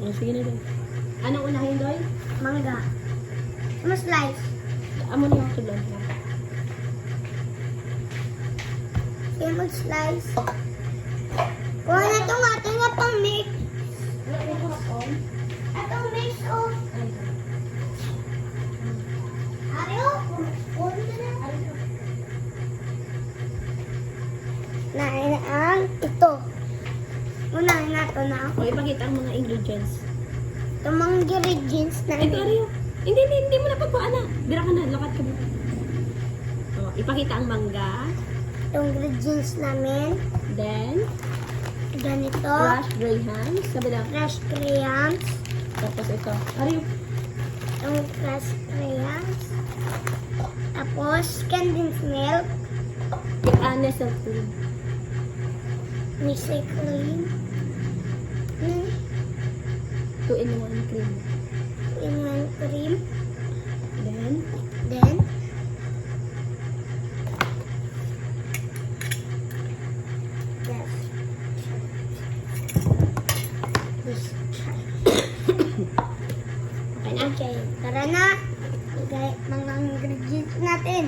Oh, sige na doy. Anong unahin doy? Mangga. Mas slice. Amo na yung tulan. Sige mag-slice. Kuha na itong ating nga pang mix. Atong mix oh. Ariyo. Kuha na. Nain ang ito. Unahin nato na. O, ipakita ang mga ingredients. Itong mga ingredients na Ito, Ario. Hindi mo na pagpaan na. Bira ka na, lakat ka na. O, ipakita ang mangga. itong ingredients namin. Then, Ganito. crushed grahams. Sabi lang. Fresh crayons. Tapos ito. Ario. Itong fresh crayons. Tapos, condensed milk. Nestle cream. Mixed cream. 2-in-1 cream. In one cream. Then, Then, yes. This try. okay na. Okay, tara na. Igay mga ingredients natin.